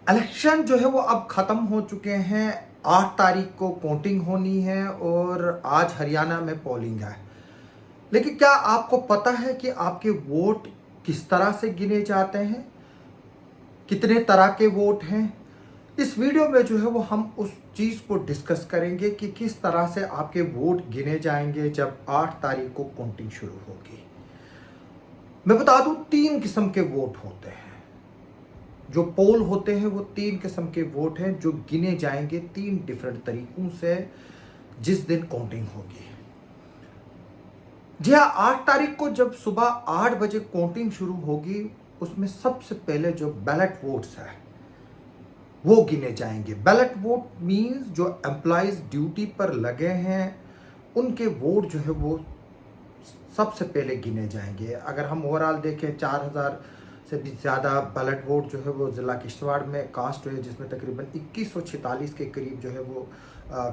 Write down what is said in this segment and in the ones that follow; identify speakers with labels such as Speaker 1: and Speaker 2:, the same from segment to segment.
Speaker 1: Election जो है वो अब ख़त्म हो चुके हैं। 8 तारीख को काउंटिंग होनी है और आज हरियाणा में पोलिंग है। लेकिन क्या आपको पता है कि आपके वोट किस तरह से गिने जाते हैं? कितने तरह के वोट हैं? इस वीडियो में जो है वो हम उस चीज़ को डिस्कस करेंगे कि किस तरह से आपके वोट गिने जाएंगे जब 8 तारीख को काउंटिंग शुरू होगी। मैं बता दूं, 3 किस्म के वोट होते हैं। जो पोल होते हैं वो 3 किस्म के वोट हैं जो गिने जाएंगे 3 डिफरेंट तरीकों से जिस दिन काउंटिंग होगी। जी हाँ, 8 तारीख को जब सुबह 8 बजे काउंटिंग शुरू होगी, उसमें सबसे पहले जो बैलेट वोट्स है वो गिने जाएंगे। बैलेट वोट मींस जो एम्प्लॉइज ड्यूटी पर लगे हैं उनके वोट जो है वो सबसे पहले गिने जाएंगे। अगर हम ओवरऑल देखें, 4000 से भी ज़्यादा बैलेट वोट जो है वो ज़िला किश्तवाड़ में कास्ट हुए, जिसमें तकरीबन 2146 के करीब जो है वो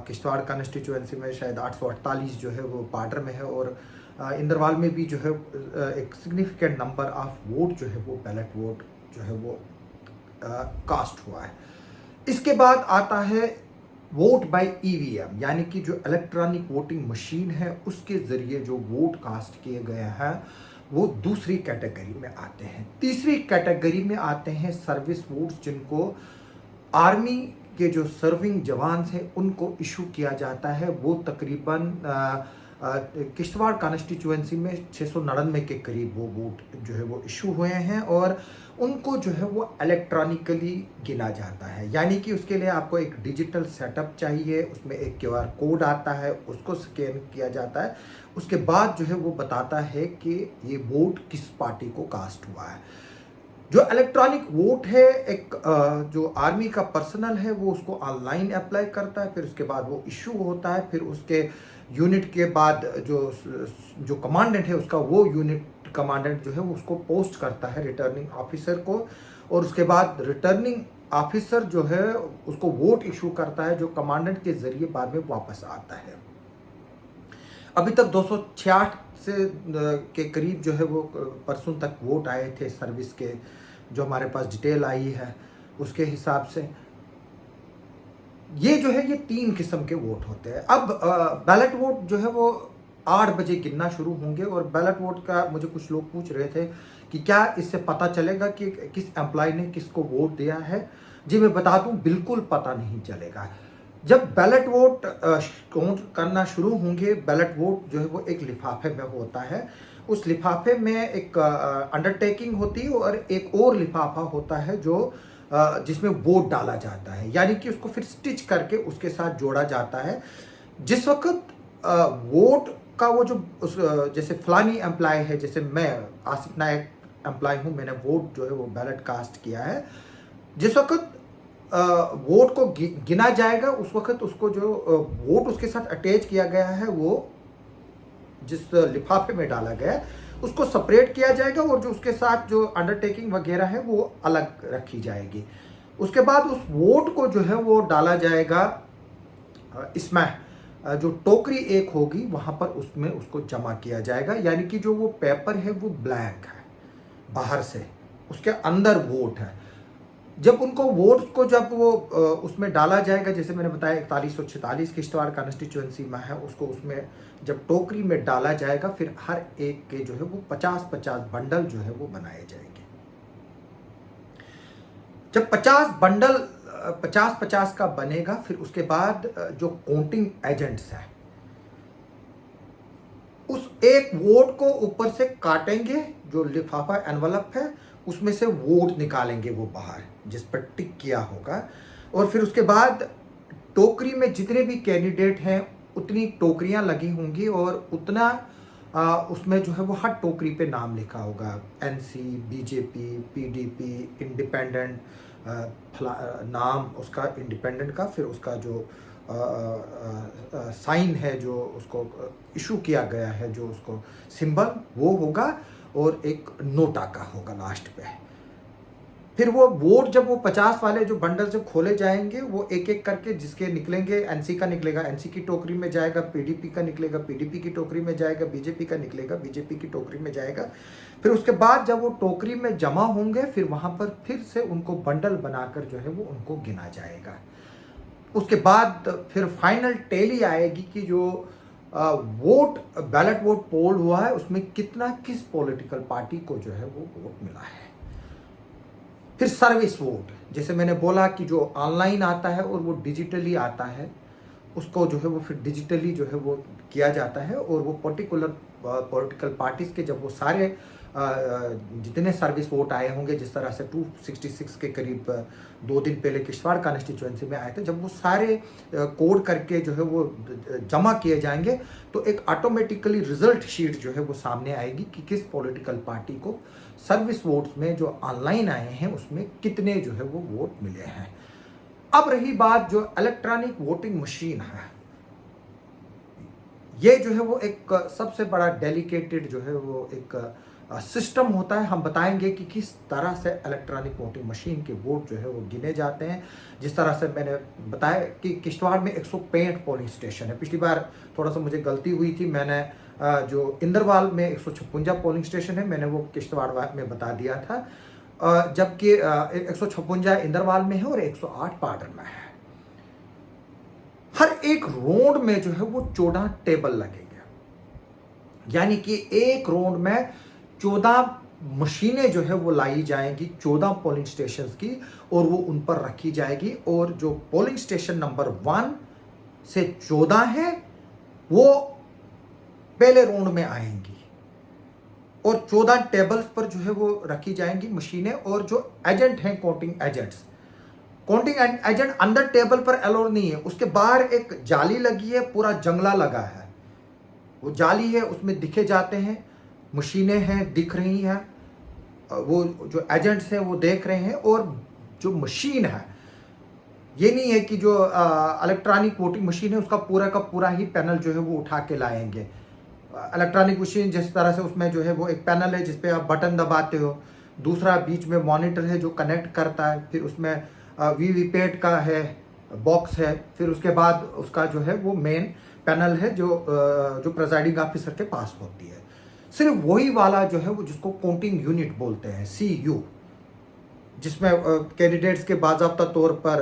Speaker 1: किश्तवाड़ कॉन्स्टिट्यूंसी में, शायद 848 जो है वो पाडर में है, और इंदरवाल में भी जो है एक सिग्निफिकेंट नंबर ऑफ वोट जो है वो बैलेट वोट जो है वो कास्ट हुआ है। इसके बाद आता है वोट बाय ईवीएम, यानी कि जो इलेक्ट्रॉनिक वोटिंग मशीन है उसके ज़रिए जो वोट कास्ट किए गए हैं वो दूसरी कैटेगरी में आते हैं। तीसरी कैटेगरी में आते हैं सर्विस वोट्स, जिनको आर्मी के जो सर्विंग जवान हैं उनको इशू किया जाता है। वो तकरीबन किश्तवाड़ कॉन्स्टिट्यूंसी में 699 के करीब वो वोट जो है वो इशू हुए हैं, और उनको जो है वो इलेक्ट्रॉनिकली गिना जाता है। यानी कि उसके लिए आपको एक डिजिटल सेटअप चाहिए, उसमें एक क्यूआर कोड आता है, उसको स्कैन किया जाता है। उसके बाद जो है वो बताता है कि ये वोट किस पार्टी को कास्ट हुआ है। जो इलेक्ट्रॉनिक वोट है, एक जो आर्मी का पर्सनल है वो उसको ऑनलाइन अप्लाई करता है, फिर उसके बाद वो इशू होता है। फिर उसके यूनिट के बाद जो कमांडेंट है उसका, वो यूनिट कमांडेंट जो है वो उसको पोस्ट करता है रिटर्निंग ऑफिसर को, और उसके बाद रिटर्निंग ऑफिसर जो है उसको वोट इशू करता है, जो कमांडेंट के जरिए बाद में वापस आता है। अभी तक 266 से के करीब जो है वो परसों तक वोट आए थे सर्विस के, जो हमारे पास डिटेल आई है उसके हिसाब से। ये जो है ये 3 किस्म के वोट होते हैं। अब बैलेट वोट जो है वो 8 बजे गिनना शुरू होंगे, और बैलेट वोट का मुझे कुछ लोग पूछ रहे थे कि क्या इससे पता चलेगा कि किस एम्प्लॉय ने किसको वोट दिया है। जी मैं बता दूं, बिल्कुल पता नहीं चलेगा। जब बैलेट वोट काउंट करना शुरू होंगे, बैलेट वोट जो है वो एक लिफाफे में होता है। उस लिफाफे में एक अंडरटेकिंग होती है, और एक और लिफाफा होता है जो जिसमें वोट डाला जाता है, यानी कि उसको फिर स्टिच करके उसके साथ जोड़ा जाता है। जिस वक्त वोट का वो जो जैसे फलानी एम्प्लॉय है, जैसे मैं आसिफ नायक एम्प्लॉय हूँ, मैंने वोट जो है वो बैलेट कास्ट किया है। जिस वक्त वोट को गिना जाएगा, उस वक्त उसको जो वोट उसके साथ अटैच किया गया है, वो जिस लिफाफे में डाला गया है उसको सेपरेट किया जाएगा, और जो उसके साथ जो अंडरटेकिंग वगैरह है वो अलग रखी जाएगी। उसके बाद उस वोट को जो है वो डाला जाएगा इसमें जो टोकरी एक होगी वहां पर, उसमें उसको जमा किया जाएगा। यानी कि जो वो पेपर है वो ब्लैंक है बाहर से, उसके अंदर वोट है। जब उनको वोट्स को जब वो उसमें डाला जाएगा, जैसे मैंने बताया 4146 किश्तवाड़ कॉन्स्टिट्यूंसी में है, उसको उसमें जब टोकरी में डाला जाएगा, फिर हर एक के जो है वो 50-50 बंडल जो है वो बनाए जाएंगे। जब 50 बंडल 50-50 का बनेगा, फिर उसके बाद जो काउंटिंग एजेंट्स हैं उस एक वोट को ऊपर से काटेंगे, जो लिफाफा एनवलप है उसमें से वोट निकालेंगे वो बाहर, जिस पर टिक किया होगा। और फिर उसके बाद टोकरी में जितने भी कैंडिडेट हैं उतनी टोकरियां लगी होंगी, और उतना उसमें जो है वो हर टोकरी पे नाम लिखा होगा, एनसी, बीजेपी, पीडीपी, इंडिपेंडेंट, नाम उसका इंडिपेंडेंट का, फिर उसका जो साइन है जो उसको इशू किया गया है, जो उसको सिंबल वो होगा, और एक नोटा का होगा लास्ट पे। फिर वो वोट जब वो 50 वाले जो बंडल जब खोले जाएंगे, वो एक एक करके जिसके निकलेंगे, एनसी का निकलेगा एनसी की टोकरी में जाएगा, पीडीपी का निकलेगा पीडीपी की टोकरी में जाएगा, बीजेपी का निकलेगा बीजेपी की टोकरी में जाएगा। फिर उसके बाद जब वो टोकरी में जमा होंगे, फिर वहां पर फिर से उनको बंडल बनाकर जो है वो उनको गिना जाएगा। उसके बाद फिर फाइनल टैली आएगी कि जो वोट बैलेट वोट पोल हुआ है उसमें कितना किस पॉलिटिकल पार्टी को जो है वो वोट मिला है। फिर सर्विस वोट, जैसे मैंने बोला कि जो ऑनलाइन आता है और वो डिजिटली आता है, उसको जो है वो फिर डिजिटली जो है वो किया जाता है, और वो पर्टिकुलर पॉलिटिकल पार्टीज के जब वो सारे जितने सर्विस वोट आए होंगे, जिस तरह से 266 के करीब 2 दिन पहले किश्तवाड़ कॉन्स्टिट्यूएंसी में आए थे, जब वो सारे कोड करके जो है वो जमा किए जाएंगे, तो एक ऑटोमेटिकली रिजल्ट शीट जो है वो सामने आएगी कि किस पॉलिटिकल पार्टी को सर्विस वोट्स में जो ऑनलाइन आए हैं उसमें कितने जो है वो वोट मिले हैं। अब रही बात जो इलेक्ट्रॉनिक वोटिंग मशीन है, ये जो है वो एक सबसे बड़ा डेलिकेटेड जो है वो एक सिस्टम होता है। हम बताएंगे कि किस तरह से इलेक्ट्रॉनिक वोटिंग मशीन के वोट जो है वो गिने जाते हैं। जिस तरह से मैंने बताया कि किश्तवाड़ में 165 पोलिंग स्टेशन है। पिछली बार थोड़ा सा मुझे गलती हुई थी, मैंने जो इंदरवाल में 156 पोलिंग स्टेशन है, मैंने वो किश्तवाड़ में बता दिया था, जबकि 156 इंदरवाल में है और 108 पाडर में है। हर एक रोड में जो है वो 14 टेबल लगेंगे, यानी कि एक रोड में 14 मशीनें जो है वो लाई जाएंगी 14 पोलिंग स्टेशन की, और वो उन पर रखी जाएगी। और जो पोलिंग स्टेशन नंबर 1 से 14 है वो पहले राउंड में आएंगी, और 14 टेबल्स पर जो है वो रखी जाएंगी मशीनें। और जो एजेंट हैं, काउंटिंग एजेंट अंदर टेबल पर अलाउ नहीं है, उसके बाहर एक जाली लगी है, पूरा जंगला लगा है, वो जाली है, उसमें दिखे जाते हैं, मशीनें हैं दिख रही हैं, वो जो एजेंट्स हैं वो देख रहे हैं। और जो मशीन है, ये नहीं है कि जो इलेक्ट्रॉनिक वोटिंग मशीन है उसका पूरा का पूरा ही पैनल जो है वो उठा के लाएंगे। इलेक्ट्रॉनिक मशीन जिस तरह से उसमें जो है वो एक पैनल है जिसपे आप बटन दबाते हो, दूसरा बीच में मॉनिटर है जो कनेक्ट करता है, फिर उसमें वीवीपैट का है बॉक्स है, फिर उसके बाद उसका जो है वो मेन पैनल है जो प्रेजाइडिंग ऑफिसर के पास होती है। सिर्फ वही वाला जो है वो जिसको काउंटिंग यूनिट बोलते हैं, CU, जिसमें कैंडिडेट्स के बाज़ाब्ता तौर पर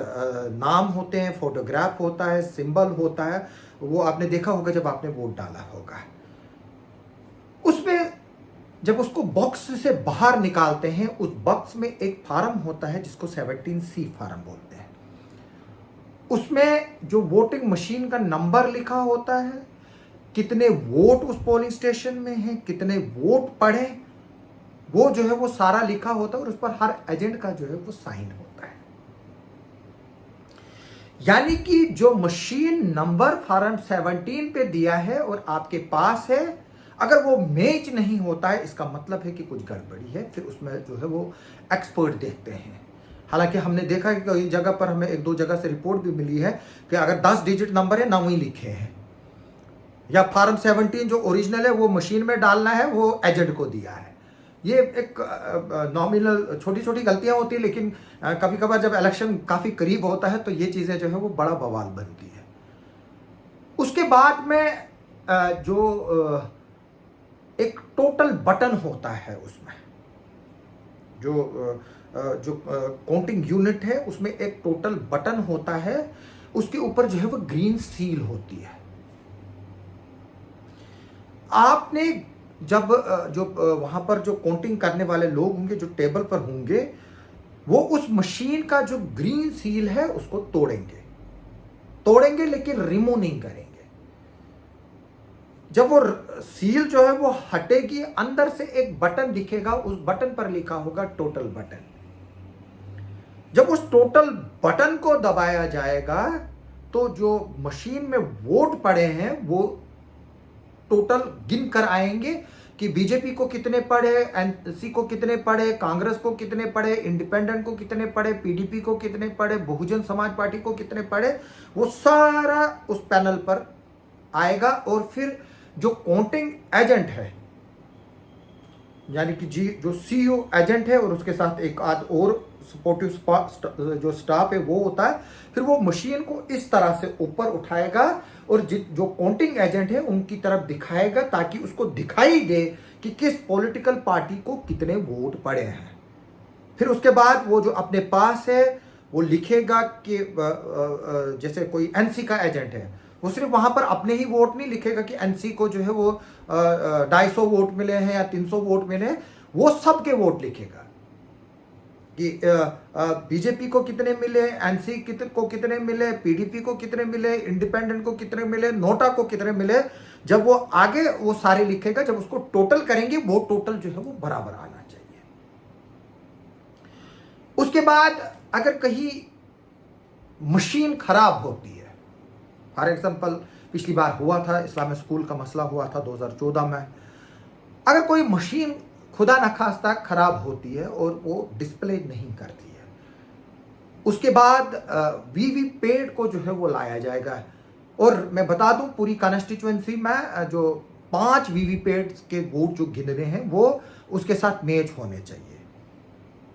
Speaker 1: नाम होते हैं, फोटोग्राफ होता है, सिंबल होता है, वो आपने देखा होगा जब आपने वोट डाला होगा। उसमें जब उसको बॉक्स से बाहर निकालते हैं, उस बॉक्स में एक फार्म होता है जिसको 17C फार्म बोलते हैं। उसमें जो वोटिंग मशीन का नंबर लिखा होता है, कितने वोट उस पोलिंग स्टेशन में हैं, कितने वोट पड़े, वो जो है वो सारा लिखा होता है, और उस पर हर एजेंट का जो है वो साइन होता है। यानी कि जो मशीन नंबर फॉर्म 17 पे दिया है और आपके पास है, अगर वो मैच नहीं होता है, इसका मतलब है कि कुछ गड़बड़ी है। फिर उसमें जो है वो एक्सपर्ट देखते हैं। हालांकि हमने देखा कि कई जगह पर हमें 1-2 जगह से रिपोर्ट भी मिली है कि अगर 10 डिजिट नंबर है ना वही लिखे हैं, या फॉर्म 17 जो ओरिजिनल है वो मशीन में डालना है, वो एजेंट को दिया है। ये एक नॉमिनल छोटी छोटी गलतियां होती है, लेकिन कभी कभार जब इलेक्शन काफ़ी करीब होता है तो ये चीज़ें जो है वो बड़ा बवाल बनती है। उसके बाद में जो एक टोटल बटन होता है, उसमें जो काउंटिंग यूनिट है उसमें एक टोटल बटन होता है, उसके ऊपर जो है वो ग्रीन सील होती है। आपने जब जो वहां पर जो काउंटिंग करने वाले लोग होंगे, जो टेबल पर होंगे, वो उस मशीन का जो ग्रीन सील है उसको तोड़ेंगे लेकिन रिमूव नहीं करेंगे। जब वो सील जो है वो हटेगी, अंदर से एक बटन दिखेगा, उस बटन पर लिखा होगा टोटल बटन। जब उस टोटल बटन को दबाया जाएगा तो जो मशीन में वोट पड़े हैं वो टोटल गिन कर आएंगे कि बीजेपी को कितने पड़े, एनसी को कितने पड़े, कांग्रेस को कितने पड़े, इंडिपेंडेंट को कितने पड़े, पीडीपी को कितने पड़े, बहुजन समाज पार्टी को कितने पड़े। वो सारा उस पैनल पर आएगा। और फिर जो काउंटिंग एजेंट है यानी कि जी जो सीईओ एजेंट है और उसके साथ एक आध और सपोर्टिव जो स्टाफ है वो होता है। फिर वो मशीन को इस तरह से ऊपर उठाएगा और जो काउंटिंग एजेंट है उनकी तरफ दिखाएगा, ताकि उसको दिखाई दे कि किस पॉलिटिकल पार्टी को कितने वोट पड़े हैं। फिर उसके बाद वो जो अपने पास है वो लिखेगा कि जैसे कोई एनसी का एजेंट है, वो सिर्फ वहां पर अपने ही वोट नहीं लिखेगा कि एनसी को जो है वो 250 वोट मिले हैं या 300 वोट मिले हैं, वो सबके वोट लिखेगा कि बीजेपी को कितने मिले, एनसी को कितने मिले, पीडीपी को कितने मिले, इंडिपेंडेंट को कितने मिले, नोटा को कितने मिले। जब वो आगे वो सारे लिखेगा, जब उसको टोटल करेंगे वो टोटल जो है वो बराबर आना चाहिए। उसके बाद अगर कहीं मशीन खराब होती है, फॉर एग्जांपल पिछली बार हुआ था, इस्लामिक स्कूल का मसला हुआ था 2014 में, अगर कोई मशीन खुदा न खास्ता खराब होती है और वो डिस्प्ले नहीं करती है, उसके बाद वीवीपैट को जो है वो लाया जाएगा। और मैं बता दूं पूरी कॉन्स्टिट्यूएंसी में जो 5 वीवीपैट के वोट जो गिनने हैं वो उसके साथ मैच होने चाहिए।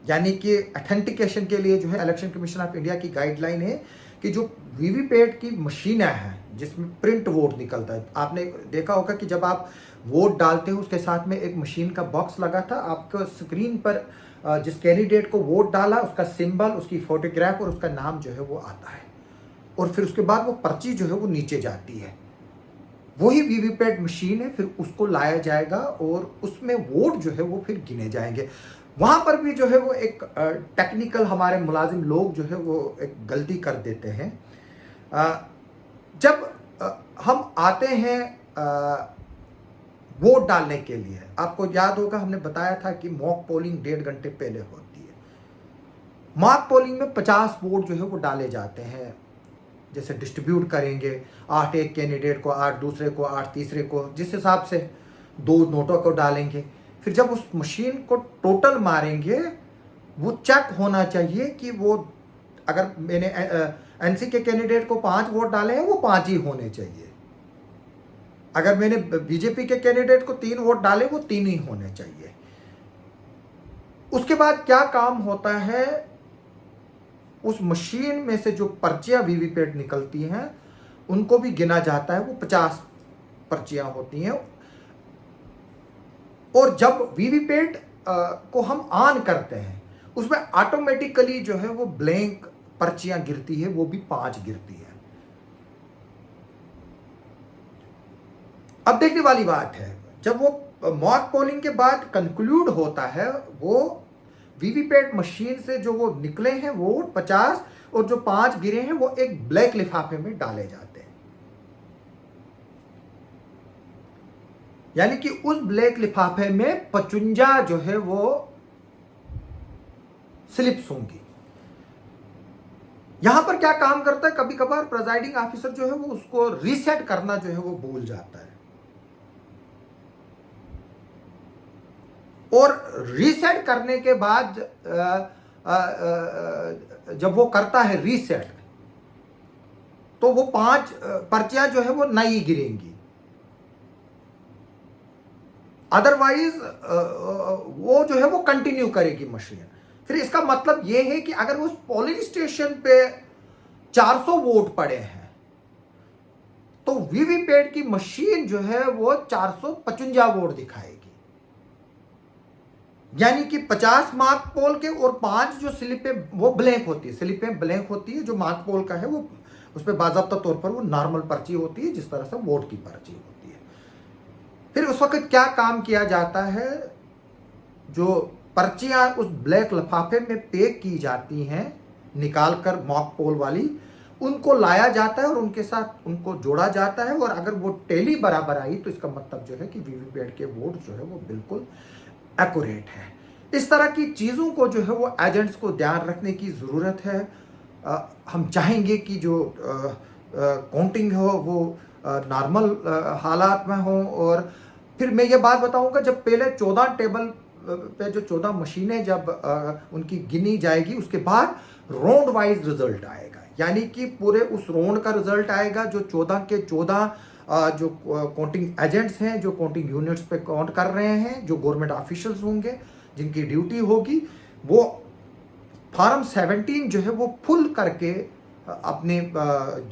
Speaker 1: यानी कि ऑथेंटिकेशन के लिए जो है इलेक्शन कमीशन ऑफ इंडिया की गाइडलाइन है कि जो वीवीपैट की मशीनें हैं जिसमें प्रिंट वोट निकलता है, आपने देखा होगा कि जब आप वोट डालते हो उसके साथ में एक मशीन का बॉक्स लगा था, आपको स्क्रीन पर जिस कैंडिडेट को वोट डाला उसका सिंबल, उसकी फोटोग्राफ और उसका नाम जो है वो आता है, और फिर उसके बाद वो पर्ची जो है वो नीचे जाती है। वही वीवीपैट मशीन है, फिर उसको लाया जाएगा और उसमें वोट जो है वो फिर गिने जाएंगे। वहां पर भी जो है वो एक टेक्निकल हमारे मुलाजिम लोग जो है वो एक गलती कर देते हैं। जब हम आते हैं वोट डालने के लिए, आपको याद होगा हमने बताया था कि मॉक पोलिंग 1.5 घंटे पहले होती है। मॉक पोलिंग में 50 वोट जो है वो डाले जाते हैं, जैसे डिस्ट्रीब्यूट करेंगे, 8 एक कैंडिडेट को, 8 दूसरे को, 8 तीसरे को, जिस हिसाब से 2 नोटों को डालेंगे। फिर जब उस मशीन को टोटल मारेंगे, वो चेक होना चाहिए कि वो, अगर मैंने एनसी के कैंडिडेट को 5 वोट डाले हैं वो 5 ही होने चाहिए, अगर मैंने बीजेपी के कैंडिडेट को 3 वोट डाले वो 3 ही होने चाहिए। उसके बाद क्या काम होता है, उस मशीन में से जो पर्चियां वीवीपैट निकलती हैं उनको भी गिना जाता है। वो 50 पर्चियां होती हैं, और जब वीवीपैट को हम ऑन करते हैं उसमें ऑटोमेटिकली जो है वो ब्लैंक पर्चियां गिरती है, वो भी 5 गिरती है। अब देखने वाली बात है, जब वो मॉक पोलिंग के बाद कंक्लूड होता है, वो वीवीपैट मशीन से जो वो निकले हैं वोट 50 और जो 5 गिरे हैं वो एक ब्लैक लिफाफे में डाले जाते हैं। यानी कि उस ब्लैक लिफाफे में 55 जो है वो स्लिप्स होंगी। यहां पर क्या काम करता है, कभी कभार प्रिजाइडिंग ऑफिसर जो है वो उसको रीसेट करना जो है वो भूल जाता है, और रीसेट करने के बाद जब वो करता है रीसेट, तो वो 5 पर्चियां जो है वो नई गिरेंगी। अदरवाइज वो जो है वो कंटिन्यू करेगी मशीन। फिर इसका मतलब ये है कि अगर उस पोलिंग स्टेशन पे 400 वोट पड़े हैं तो वीवीपैट की मशीन जो है वो 455 वोट दिखाएगी। यानी कि 50 मार्क पोल के और 5 जो स्लिपें वो ब्लैंक होती है, स्लिपें ब्लैंक होती है। जो मार्क पोल का है वो उस पर बाज़ाब्ता तौर पर वो नॉर्मल पर्ची होती है, जिस तरह से वोट की पर्ची होती है। फिर उस वक्त क्या काम किया जाता है, जो पर्चियां उस ब्लैक लिफाफे में पैक की जाती हैं निकालकर मॉक पोल वाली, उनको लाया जाता है और उनके साथ उनको जोड़ा जाता है, और अगर वो टैली बराबर आई तो इसका मतलब जो है कि वीवीपैट के वोट जो है वो बिल्कुल एक्यूरेट है। इस तरह की चीज़ों को जो है वो एजेंट्स को ध्यान रखने की ज़रूरत है। हम चाहेंगे कि जो काउंटिंग हो वो नॉर्मल हालात में हो। और फिर मैं ये बात बताऊंगा, जब पहले 14 टेबल पे जो 14 मशीनें जब उनकी गिनी जाएगी, उसके बाद राउंड वाइज रिजल्ट आएगा। यानी कि पूरे उस राउंड का रिजल्ट आएगा जो 14 के 14 जो काउंटिंग एजेंट्स हैं, जो काउंटिंग यूनिट्स पे काउंट कर रहे हैं, जो गवर्नमेंट ऑफिशियल्स होंगे जिनकी ड्यूटी होगी, वो फॉर्म 17 जो है वो फुल करके अपने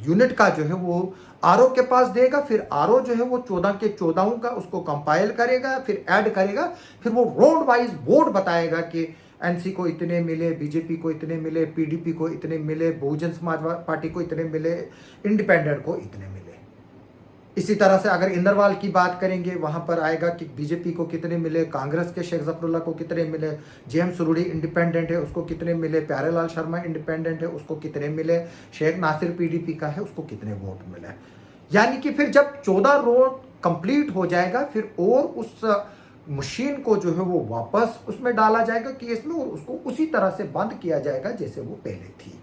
Speaker 1: यूनिट का जो है वो आरओ के पास देगा। फिर आरओ जो है वो 14 के 14 का उसको कंपाइल करेगा, फिर ऐड करेगा, फिर वो रोड वाइज वोट बताएगा कि एनसी को इतने मिले, बीजेपी को इतने मिले, पीडीपी को इतने मिले, बहुजन समाज पार्टी को इतने मिले, इंडिपेंडेंट को इतने मिले। इसी तरह से अगर इंदरवाल की बात करेंगे, वहां पर आएगा कि बीजेपी को कितने मिले, कांग्रेस के शेख जफरुल्लाह को कितने मिले, जेएम सुरुड़ी इंडिपेंडेंट है उसको कितने मिले, प्यारेलाल शर्मा इंडिपेंडेंट है उसको कितने मिले, शेख नासिर पीडीपी का है उसको कितने वोट मिले। यानी कि फिर जब 14 रोड कंप्लीट हो जाएगा, फिर और उस मशीन को जो है वो वापस उसमें डाला जाएगा केस में, और उसको उसी तरह से बंद किया जाएगा जैसे वो पहले थी।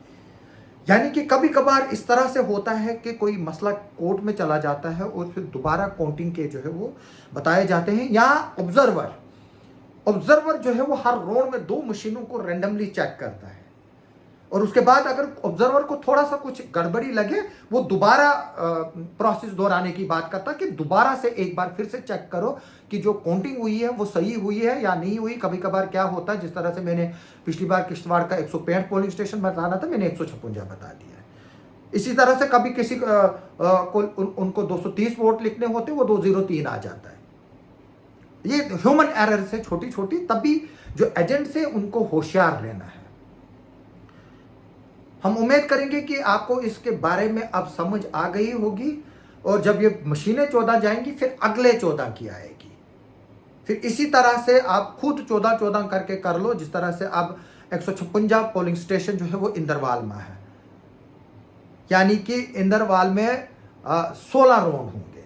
Speaker 1: यानी कि कभी कभार इस तरह से होता है कि कोई मसला कोर्ट में चला जाता है और फिर दोबारा काउंटिंग के जो है वो बताए जाते हैं। यहाँ ऑब्जर्वर जो है वो हर राउंड में 2 मशीनों को रैंडमली चेक करता है, और उसके बाद अगर ऑब्जर्वर को थोड़ा सा कुछ गड़बड़ी लगे, वो दोबारा प्रोसेस दोहराने की बात करता है कि दोबारा से एक बार फिर से चेक करो कि जो काउंटिंग हुई है वो सही हुई है या नहीं हुई। कभी कभार क्या होता है, जिस तरह से मैंने पिछली बार किश्तवाड़ का 165 पोलिंग स्टेशन बताना था, मैंने 156 बता दिया। इसी तरह से कभी किसी को उनको 230 वोट लिखने होते, वो 203 आ जाता है। ये ह्यूमन एरर से छोटी छोटी, तभी जो एजेंट्स है उनको होशियार रहना है। हम उम्मीद करेंगे कि आपको इसके बारे में अब समझ आ गई होगी, और जब ये मशीनें 14 जाएंगी फिर अगले 14 की आएगी। फिर इसी तरह से आप खुद 14 करके कर लो, जिस तरह से अब 156 पोलिंग स्टेशन जो है वो इंदरवाल में है। यानी कि इंदरवाल में 16 राउंड होंगे।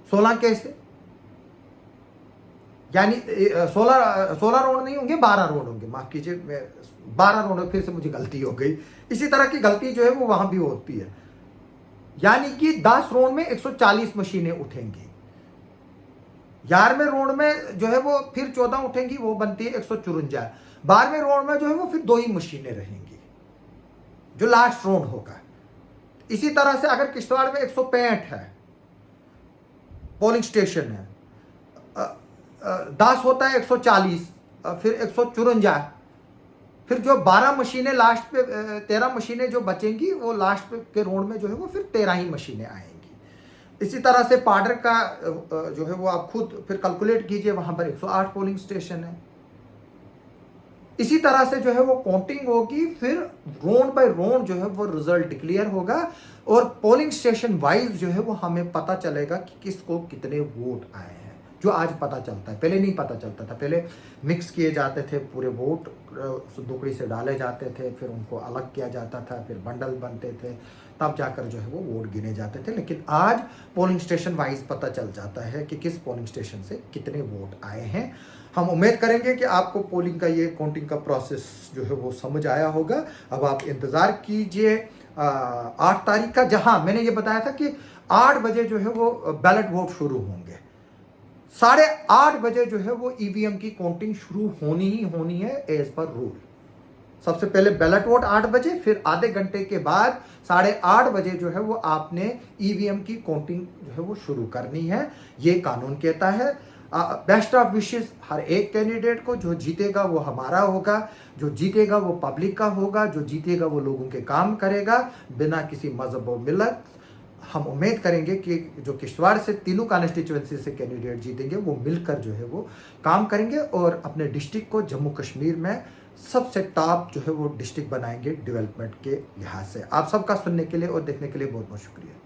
Speaker 1: 16 कैसे, यानी 16 राउंड नहीं होंगे, 12 राउंड होंगे, माफ कीजिए, 12 राउंड, फिर से मुझे गलती हो गई। इसी तरह की गलती जो है वो वहां भी होती है। यानी कि 10 राउंड में 140 मशीनें उठेंगी। 11वें राउंड में जो है वो फिर 14 उठेंगी, वो बनती है 154। 12वें राउंड में जो है वो फिर 2 ही मशीनें रहेंगी, जो लास्ट राउंड होगा। इसी तरह से अगर किश्तवाड़ में 165 है पोलिंग स्टेशन है, 10 होता है 140, फिर 154, फिर जो 12 मशीनें लास्ट पे 13 मशीनें जो बचेंगी, वो लास्ट के राउंड में जो है वो फिर 13 ही मशीनें आएंगी। इसी तरह से पाडर का जो है वो आप खुद फिर कैलकुलेट कीजिए, वहां पर 108 पोलिंग स्टेशन है। इसी तरह से जो है वो काउंटिंग होगी, फिर राउंड बाय राउंड जो है वो रिजल्ट डिक्लेयर होगा, और पोलिंग स्टेशन वाइज जो है वो हमें पता चलेगा कि किसको कितने वोट आए हैं, जो आज पता चलता है। पहले नहीं पता चलता था, पहले मिक्स किए जाते थे, पूरे वोट संदूकड़ी से डाले जाते थे, फिर उनको अलग किया जाता था, फिर बंडल बनते थे, तब जाकर जो है वो वोट गिने जाते थे। लेकिन आज पोलिंग स्टेशन वाइज पता चल जाता है कि किस पोलिंग स्टेशन से कितने वोट आए हैं। हम उम्मीद करेंगे कि आपको पोलिंग का ये काउंटिंग का प्रोसेस जो है वो समझ आया होगा। अब आप इंतज़ार कीजिए 8 तारीख का, जहां मैंने ये बताया था कि 8 बजे जो है वो बैलेट वोट शुरू होंगे। 8:30 बजे जो है वो ईवीएम की काउंटिंग शुरू होनी ही होनी है एज पर रूल। सबसे पहले बैलेट वोट 8 बजे, फिर आधे घंटे के बाद 8:30 बजे जो है वो आपने ईवीएम की काउंटिंग जो है वो शुरू करनी है, ये कानून कहता है। बेस्ट ऑफ विशेस हर एक कैंडिडेट को, जो जीतेगा वो हमारा होगा, जो जीतेगा वो पब्लिक का होगा, जो जीतेगा वो लोगों के काम करेगा बिना किसी मजहब व मिलत। हम उम्मीद करेंगे कि जो किश्तवाड़ से तीनों कॉन्स्टिट्यूएंसी से कैंडिडेट जीतेंगे वो मिलकर जो है वो काम करेंगे, और अपने डिस्ट्रिक्ट को जम्मू कश्मीर में सबसे टॉप जो है वो डिस्ट्रिक्ट बनाएंगे डेवलपमेंट के लिहाज से। आप सबका सुनने के लिए और देखने के लिए बहुत बहुत शुक्रिया।